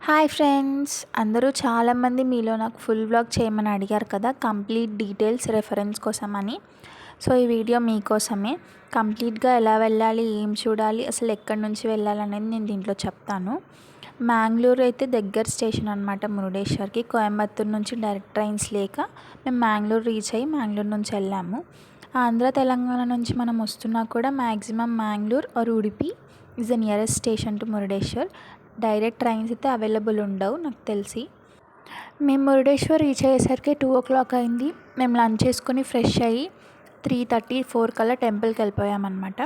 Hi friends, అందరూ చాలామంది మీలో నాకు ఫుల్ వ్లాగ్ చేయమని అడిగారు కదా, కంప్లీట్ డీటెయిల్స్ రెఫరెన్స్ కోసమని. సో ఈ వీడియో మీకోసమే. కంప్లీట్గా ఎలా వెళ్ళాలి, ఏం చూడాలి, అసలు ఎక్కడి నుంచి వెళ్ళాలనేది నేను దీంట్లో చెప్తాను. మ్యాంగ్లూరు అయితే దగ్గర స్టేషన్ అనమాట మురుడేశ్వర్కి. కోయంబత్తూరు నుంచి డైరెక్ట్ ట్రైన్స్ లేక మేము మ్యాంగ్లూరు రీచ్ అయ్యి మ్యాంగ్లూరు నుంచి వెళ్ళాము. ఆంధ్ర తెలంగాణ నుంచి మనం వస్తున్నా కూడా maximum Mangalore or Udupi is the nearest station to Murudeshwar. Direct trains అయితే అవైలబుల్ ఉండవు నాకు తెలిసి. మేము మురుడేశ్వర్ రీచ్ అయ్యేసరికి 2 o'clock అయింది. మేము లంచ్ చేసుకుని ఫ్రెష్ అయ్యి 3:30-4 కల్లా టెంపుల్కి వెళ్ళిపోయామన్నమాట.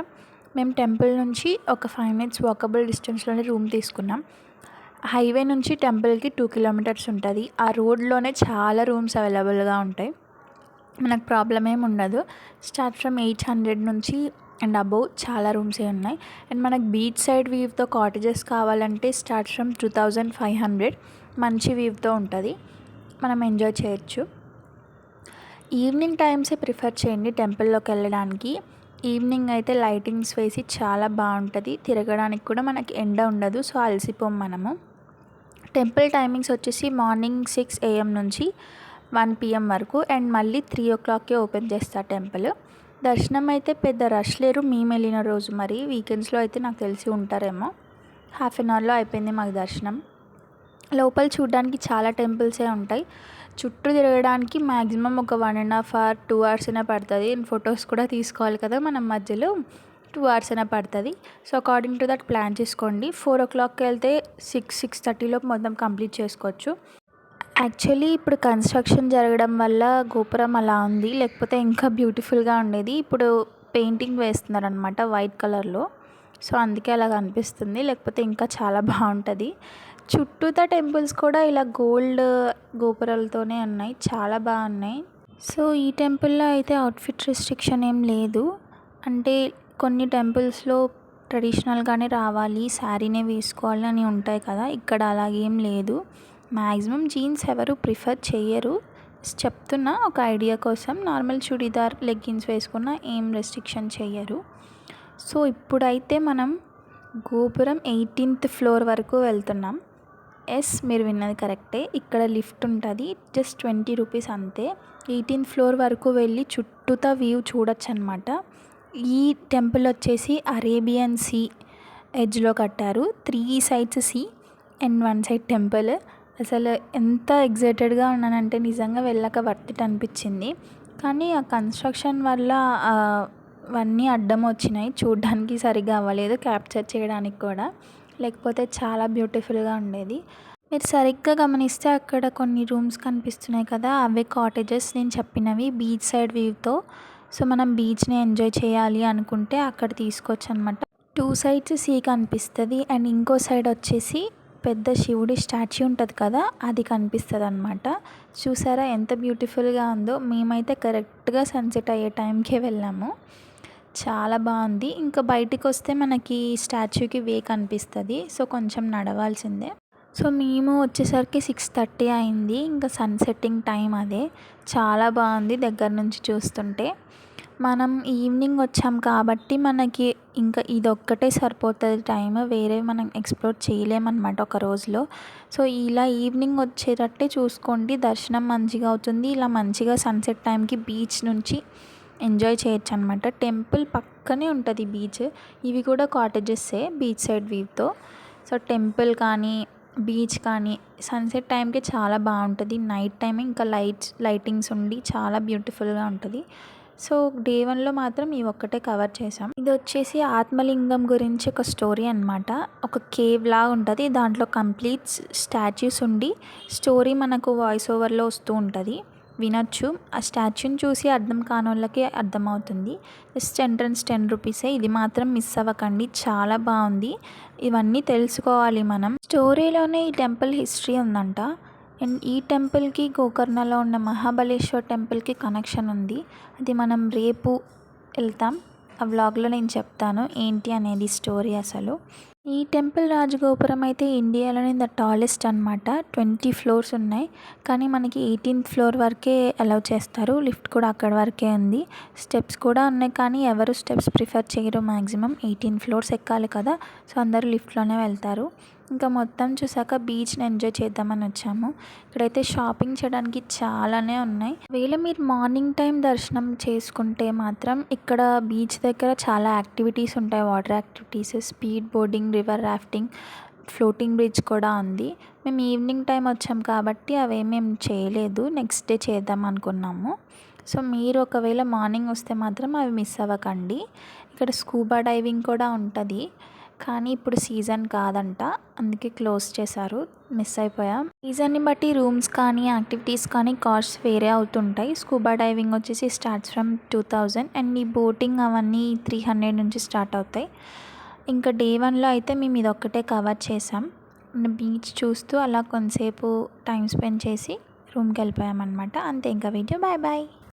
మేము టెంపుల్ నుంచి ఒక 5 minutes వాకబుల్ డిస్టెన్స్లోనే రూమ్ తీసుకున్నాం. హైవే నుంచి టెంపుల్కి 2 kilometers ఉంటుంది. ఆ రోడ్లోనే చాలా రూమ్స్ అవైలబుల్గా ఉంటాయి, మనకు ప్రాబ్లం ఏమి ఉండదు. స్టార్ట్ ఫ్రమ్ 800 నుంచి అండ్ అబోవ్ చాలా రూమ్సే ఉన్నాయి. అండ్ మనకు బీచ్ సైడ్ వ్యూతో కాటేజెస్ కావాలంటే స్టార్ట్ ఫ్రమ్ 2500 మంచి వ్యూతో ఉంటుంది, మనం ఎంజాయ్ చేయొచ్చు. ఈవినింగ్ టైమ్సే ప్రిఫర్ చేయండి టెంపుల్లోకి వెళ్ళడానికి. ఈవినింగ్ అయితే లైటింగ్స్ వేసి చాలా బాగుంటుంది, తిరగడానికి కూడా మనకి ఎండ ఉండదు, సో అలసిపోం మనము. టెంపుల్ టైమింగ్స్ వచ్చేసి మార్నింగ్ 6 AM నుంచి 1 PM వరకు, అండ్ మళ్ళీ 3 o'clockకే ఓపెన్ చేస్తారు టెంపుల్. దర్శనం అయితే పెద్ద రష్ లేరు మేము వెళ్ళిన రోజు. మరి వీకెండ్స్లో అయితే నాకు తెలిసి ఉంటారేమో. 1/2 hourలో అయిపోయింది మాకు దర్శనం. లోపల చూడడానికి చాలా టెంపుల్సే ఉంటాయి. చుట్టూ తిరగడానికి మ్యాక్సిమం ఒక 1.5 hour 2 hours అయినా పడుతుంది. అండ్ ఫొటోస్ కూడా తీసుకోవాలి కదా మనం, మధ్యలో 2 hours అయినా పడుతుంది. So according to that plan చేసుకోండి. 4 o'clockకి వెళ్తే 6-6:30లోపు మొత్తం కంప్లీట్ చేసుకోవచ్చు. యాక్చువల్లీ ఇప్పుడు కన్స్ట్రక్షన్ జరగడం వల్ల గోపురం అలా ఉంది, లేకపోతే ఇంకా బ్యూటిఫుల్గా ఉండేది. ఇప్పుడు పెయింటింగ్ వేస్తున్నారు అనమాట వైట్ కలర్లో, సో అందుకే అలా కనిపిస్తుంది, లేకపోతే ఇంకా చాలా బాగుంటుంది. చుట్టూతా టెంపుల్స్ కూడా ఇలా గోల్డ్ గోపురాలతోనే ఉన్నాయి, చాలా బాగున్నాయి. సో ఈ టెంపుల్లో అయితే అవుట్ఫిట్ రెస్ట్రిక్షన్ ఏం లేదు. అంటే కొన్ని టెంపుల్స్లో ట్రెడిషనల్గానే రావాలి, శారీనే వేసుకోవాలి అని ఉంటాయి కదా, ఇక్కడ అలాగేం లేదు. మ్యాక్సిమం జీన్స్ ఎవరు ప్రిఫర్ చెయ్యరు, చెప్తున్నా ఒక ఐడియా కోసం. నార్మల్ చుడీదార్ లెగ్గిన్స్ వేసుకున్న ఏం రెస్ట్రిక్షన్ చెయ్యరు. సో ఇప్పుడైతే మనం గోపురం 18th floor వరకు వెళ్తున్నాం. ఎస్, మీరు విన్నది కరెక్టే, ఇక్కడ లిఫ్ట్ ఉంటుంది, జస్ట్ 20 rupees అంతే. 18th floor వరకు వెళ్ళి చుట్టూతా వ్యూ చూడొచ్చు అనమాట. ఈ టెంపుల్ వచ్చేసి అరేబియన్ సీ ఎడ్జ్లో కట్టారు. 3 sides sea and 1 side temple. అసలు ఎంత ఎగ్జైటెడ్గా ఉన్నానంటే నిజంగా వెళ్ళాక వర్త్ ఇట్ అనిపించింది. కానీ ఆ కన్స్ట్రక్షన్ వల్ల అవన్నీ అడ్డం వచ్చినాయి, చూడడానికి సరిగ్గా అవ్వలేదు క్యాప్చర్ చేయడానికి కూడా, లేకపోతే చాలా బ్యూటిఫుల్గా ఉండేది. మీరు సరిగ్గా గమనిస్తే అక్కడ కొన్ని రూమ్స్ కనిపిస్తున్నాయి కదా, అవే కాటేజెస్ నేను చెప్పినవి బీచ్ సైడ్ వ్యూతో. సో మనం బీచ్ని ఎంజాయ్ చేయాలి అనుకుంటే అక్కడ తీసుకోవచ్చు అనమాట. 2 sides సీ కనిపిస్తుంది, అండ్ ఇంకో సైడ్ వచ్చేసి పెద్ద శివుడి స్టాచ్యూ ఉంటుంది కదా, అది కనిపిస్తుంది అనమాట. చూసారా ఎంత బ్యూటిఫుల్గా ఉందో. మేమైతే కరెక్ట్గా సన్సెట్ అయ్యే టైంకే వెళ్ళాము, చాలా బాగుంది. ఇంకా బయటికి వస్తే మనకి స్టాచ్యూకి వే కనిపిస్తుంది, సో కొంచెం నడవాల్సిందే. సో మేము వచ్చేసరికి 6:30 అయింది, ఇంకా సన్సెట్టింగ్ టైం అదే. చాలా బాగుంది దగ్గర నుంచి చూస్తుంటే. మనం ఈవినింగ్ వచ్చాం కాబట్టి మనకి ఇంకా ఇదొక్కటే సరిపోతుంది టైం, వేరే మనం ఎక్స్ప్లోర్ చేయలేమన్నమాట ఒక రోజులో. సో ఇలా ఈవినింగ్ వచ్చేటట్టే చూసుకోండి, దర్శనం మంచిగా అవుతుంది. ఇలా మంచిగా సన్సెట్ టైంకి బీచ్ నుంచి ఎంజాయ్ చేయొచ్చు అనమాట. టెంపుల్ పక్కనే ఉంటుంది బీచ్. ఇవి కూడా కాటేజెస్సే బీచ్ సైడ్ వ్యూతో. సో టెంపుల్ కానీ బీచ్ కానీ సన్సెట్ టైంకి చాలా బాగుంటుంది. నైట్ టైం ఇంకా లైటింగ్స్ ఉండి చాలా బ్యూటిఫుల్గా ఉంటుంది. సో డే 1లో మాత్రం ఈ ఒక్కటే కవర్ చేసాం. ఇది వచ్చేసి ఆత్మలింగం గురించి ఒక స్టోరీ అనమాట. ఒక కేవ్ లాగా ఉంటుంది, దాంట్లో కంప్లీట్ స్టాచ్యూస్ ఉండి స్టోరీ మనకు వాయిస్ ఓవర్లో వస్తూ ఉంటుంది, వినొచ్చు. ఆ స్టాచ్యూని చూసి అర్థం కాని వాళ్ళకి అర్థమవుతుంది. Just entrance 10 rupees. ఇది మాత్రం మిస్ అవ్వకండి, చాలా బాగుంది. ఇవన్నీ తెలుసుకోవాలి మనం. స్టోరీలోనే ఈ టెంపుల్ హిస్టరీ ఉందంట. అండ్ ఈ టెంపుల్కి గోకర్ణలో ఉన్న మహాబలేశ్వర్ టెంపుల్కి కనెక్షన్ ఉంది. అది మనం రేపు వెళ్తాం, ఆ వ్లాగ్లో నేను చెప్తాను ఏంటి అనేది స్టోరీ అసలు. ఈ టెంపుల్ రాజగోపురం అయితే ఇండియాలోనే ద టాలెస్ట్ అనమాట. 20 floors ఉన్నాయి, కానీ మనకి 18th floor వరకే అలౌ చేస్తారు. లిఫ్ట్ కూడా అక్కడ వరకే ఉంది. స్టెప్స్ కూడా ఉన్నాయి, కానీ ఎవరు స్టెప్స్ ప్రిఫర్ చేయరు. మ్యాక్సిమం 18 floors ఎక్కాలి కదా, సో అందరూ లిఫ్ట్లోనే వెళ్తారు. ఇంకా మొత్తం చూసాక బీచ్ని ఎంజాయ్ చేద్దామని వచ్చాము. ఇక్కడైతే షాపింగ్ చేయడానికి చాలానే ఉన్నాయి. ఒకవేళ మీరు మార్నింగ్ టైం దర్శనం చేసుకుంటే మాత్రం ఇక్కడ బీచ్ దగ్గర చాలా యాక్టివిటీస్ ఉంటాయి. Water activities, speed boarding, river rafting, floating bridge కూడా ఉంది. మేము ఈవినింగ్ టైం వచ్చాం కాబట్టి అవేమేం చేయలేదు, నెక్స్ట్ డే చేద్దాం అనుకున్నాము. సో మీరు ఒకవేళ మార్నింగ్ వస్తే మాత్రం అవి మిస్ అవ్వకండి. ఇక్కడ స్కూబా డైవింగ్ కూడా ఉంటుంది, కానీ ఇప్పుడు సీజన్ కాదంట, అందుకే క్లోజ్ చేశారు, మిస్ అయిపోయాం. సీజన్ని బట్టి రూమ్స్ కానీ యాక్టివిటీస్ కానీ కాస్ట్ వేరే అవుతుంటాయి. స్కూబా డైవింగ్ వచ్చేసి స్టార్ట్స్ ఫ్రమ్ 2000 అండ్ ఈ బోటింగ్ అవన్నీ 300 నుంచి స్టార్ట్ అవుతాయి. ఇంకా డే 1లో అయితే మేము ఇది ఒక్కటే కవర్ చేసాం. బీచ్ చూస్తూ అలా కొంతసేపు టైం స్పెండ్ చేసి రూమ్కి వెళ్ళిపోయామన్నమాట. అంతే, ఇంకా వీడియో. Bye bye.